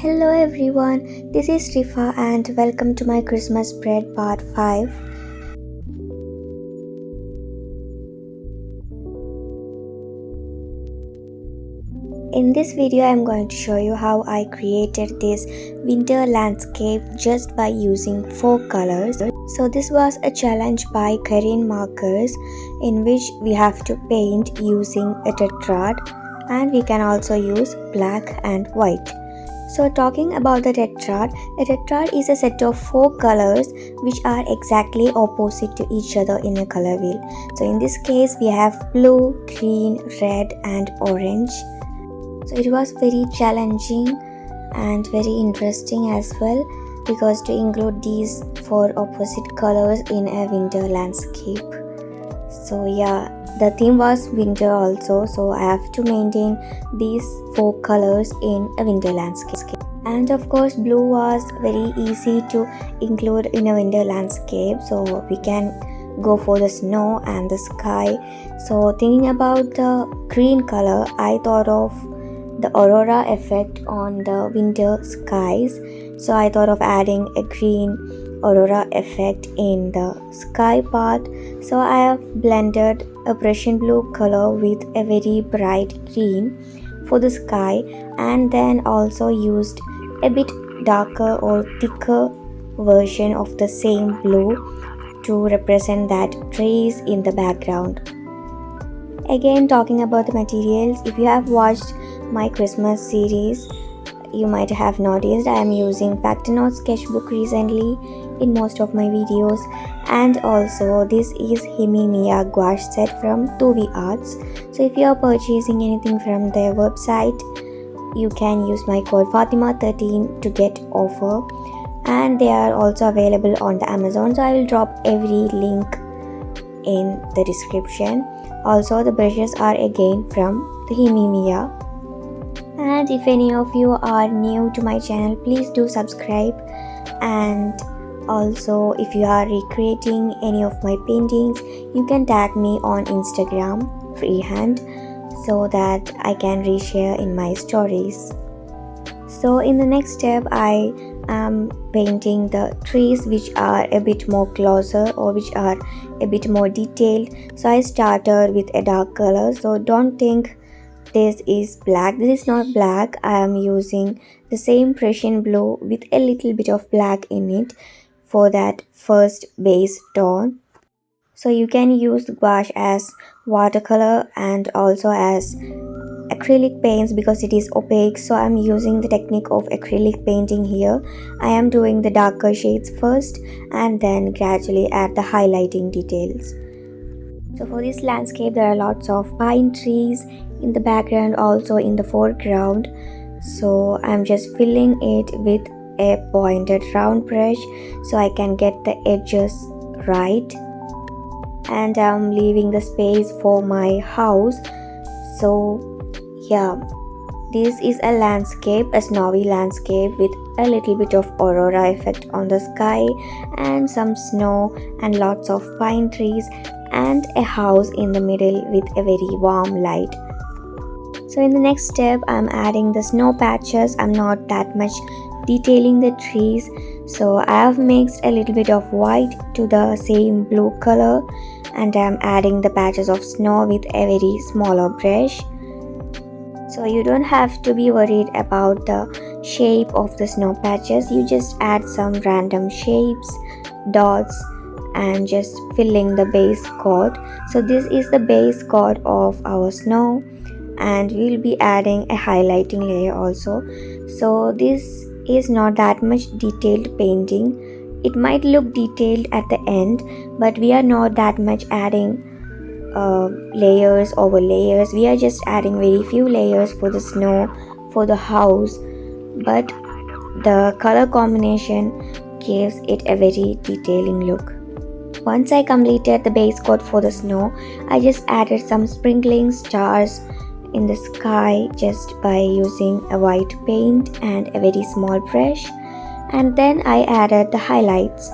Hello everyone, this is Rifa and welcome to my Christmas spread part 5. In this video I am going to show you how I created this winter landscape just by using 4 colors. So this was a challenge by Korean markers in which we have to paint using a tetrad, and we can also use black and white. So talking about the tetrad, a tetrad is a set of 4 colors which are exactly opposite to each other in a color wheel. So in this case we have blue, green, red and orange. So it was very challenging and very interesting as well, because to include these 4 opposite colors in a winter landscape. So yeah, the theme was winter also, so I have to maintain these 4 colors in a winter landscape. And of course blue was very easy to include in a winter landscape, so we can go for the snow and the sky. So thinking about the green color, I thought of the aurora effect on the winter skies, so I thought of adding a green aurora effect in the sky part. So I have blended a Prussian blue color with a very bright green for the sky, and then also used a bit darker or thicker version of the same blue to represent that trees in the background. Again, talking about the materials, if you have watched my Christmas series, you might have noticed I am using Pactinote sketchbook recently in most of my videos, and also this is Himimiya gouache set from 2V Arts. So if you are purchasing anything from their website, you can use my code Fatima13 to get offer, and they are also available on the Amazon, so I will drop every link in the description. Also the brushes are again from the Himimiya. And if any of you are new to my channel, please do subscribe. And also if you are recreating any of my paintings, you can tag me on Instagram freehand so that I can reshare in my stories. So in the next step I am painting the trees which are a bit more closer or which are a bit more detailed. So I started with a dark color, so don't think this is black. This is not black. I am using the same Prussian blue with a little bit of black in it for that first base tone. So you can use the gouache as watercolor and also as acrylic paints because it is opaque. So I'm using the technique of acrylic painting here. I am doing the darker shades first and then gradually add the highlighting details. So for this landscape there are lots of pine trees in the background, also in the foreground. So I'm just filling it with a pointed round brush so I can get the edges right, and I'm leaving the space for my house. So yeah, this is a landscape, a snowy landscape with a little bit of aurora effect on the sky and some snow and lots of pine trees and a house in the middle with a very warm light. So in the next step I'm adding the snow patches. I'm not that much detailing the trees, so I have mixed a little bit of white to the same blue color, and I'm adding the patches of snow with a very smaller brush. So you don't have to be worried about the shape of the snow patches. You just add some random shapes, dots, and just filling the base coat. So this is the base coat of our snow, and we'll be adding a highlighting layer also. So this is not that much detailed painting. It might look detailed at the end, but we are not that much adding layers over layers. We are just adding very few layers for the snow, for the house, but the color combination gives it a very detailing look. Once I completed the base coat for the snow, I just added some sprinkling stars in the sky just by using a white paint and a very small brush, and then I added the highlights.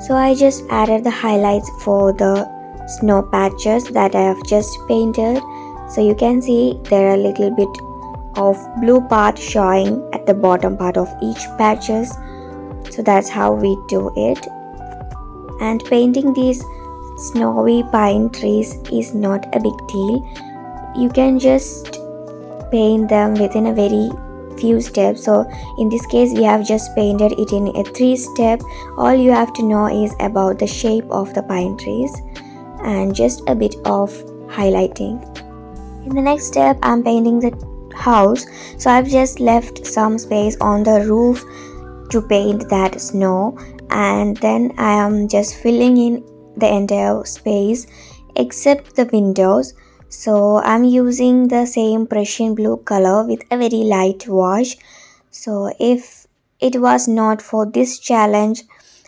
So I just added the highlights for the snow patches that I have just painted. So you can see there are a little bit of blue part showing at the bottom part of each patches. So that's how we do it. And painting these snowy pine trees is not a big deal. You can just paint them within a very few steps. So in this case we have just painted it in a 3-step. All you have to know is about the shape of the pine trees and just a bit of highlighting. In the next step, I'm painting the house. So I've just left some space on the roof to paint that snow, and then I am just filling in the entire space except the windows. So I'm using the same Prussian blue color with a very light wash. So if it was not for this challenge,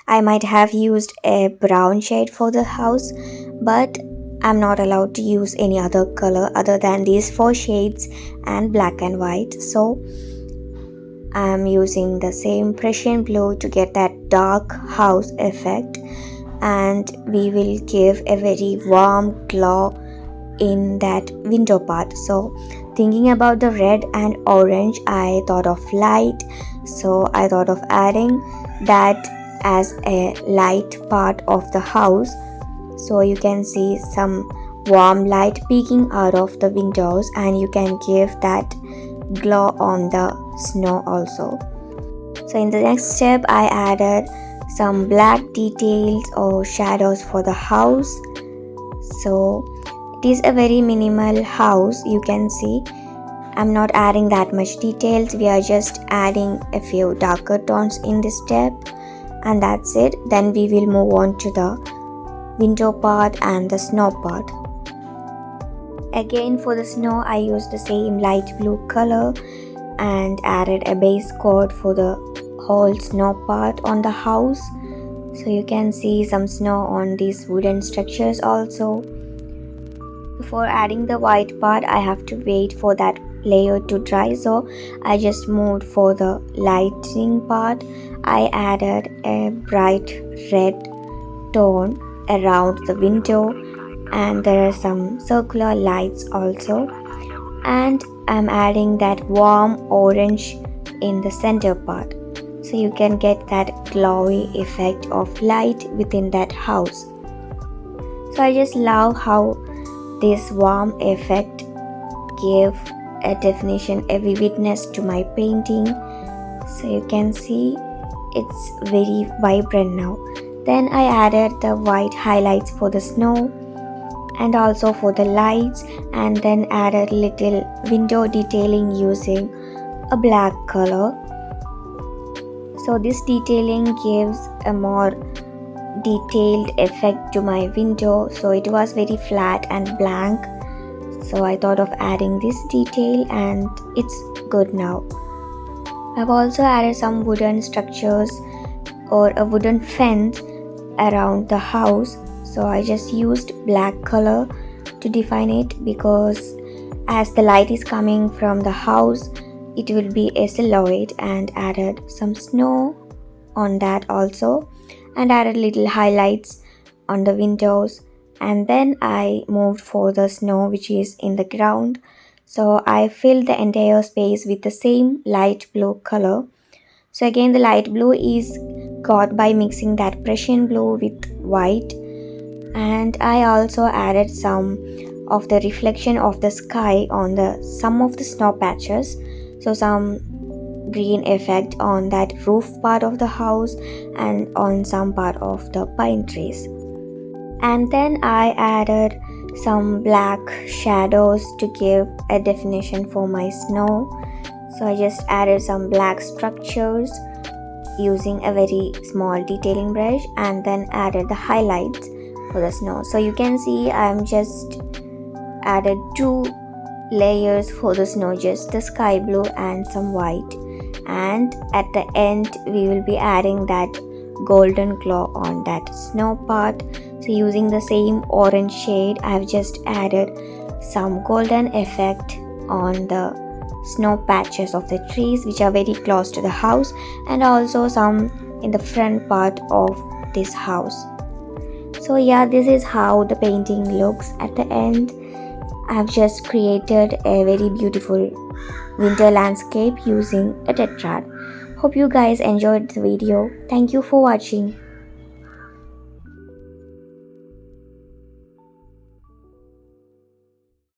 I might have used a brown shade for the house, but I'm not allowed to use any other color other than these 4 shades and black and white. So I'm using the same Prussian blue to get that dark house effect, and we will give a very warm glow in that window part. So thinking about the red and orange, I thought of light. So I thought of adding that as a light part of the house. So you can see some warm light peeking out of the windows, and you can give that glow on the snow also. So in the next step, I added some black details or shadows for the house. So it is a very minimal house. You can see I'm not adding that much details. We are just adding a few darker tones in this step, and that's it. Then we will move on to the window part and the snow part. Again, for the snow I used the same light blue color and added a base coat for the whole snow part on the house. So you can see some snow on these wooden structures also. Before adding the white part, I have to wait for that layer to dry, so I just moved for the lighting part. I added a bright red tone around the window, and there are some circular lights also, and I'm adding that warm orange in the center part, so you can get that glowy effect of light within that house. So I just love how this warm effect gave a definition, a vividness to my painting. So you can see it's very vibrant now. Then I added the white highlights for the snow and also for the lights, and then added little window detailing using a black color. So this detailing gives a more detailed effect to my window. So it was very flat and blank, so I thought of adding this detail, and it's good now. I've also added some wooden structures or a wooden fence around the house. So I just used black color to define it, because as the light is coming from the house, it will be a silhouette, and added some snow on that also, and added little highlights on the windows. And then I moved for the snow which is in the ground. So I filled the entire space with the same light blue color. So again, the light blue is got by mixing that Prussian blue with white, and I also added some of the reflection of the sky on some of the snow patches. So some green effect on that roof part of the house and on some part of the pine trees. And then I added some black shadows to give a definition for my snow. So I just added some black structures using a very small detailing brush, and then added the highlights for the snow. So you can see I'm just added 2 layers for the snow, just the sky blue and some white, and at the end we will be adding that golden glow on that snow part. So using the same orange shade, I have just added some golden effect on the snow patches of the trees which are very close to the house, and also some in the front part of this house. So yeah, this is how the painting looks at the end. I've just created a very beautiful winter landscape using a tetrad. Hope you guys enjoyed the video. Thank you for watching.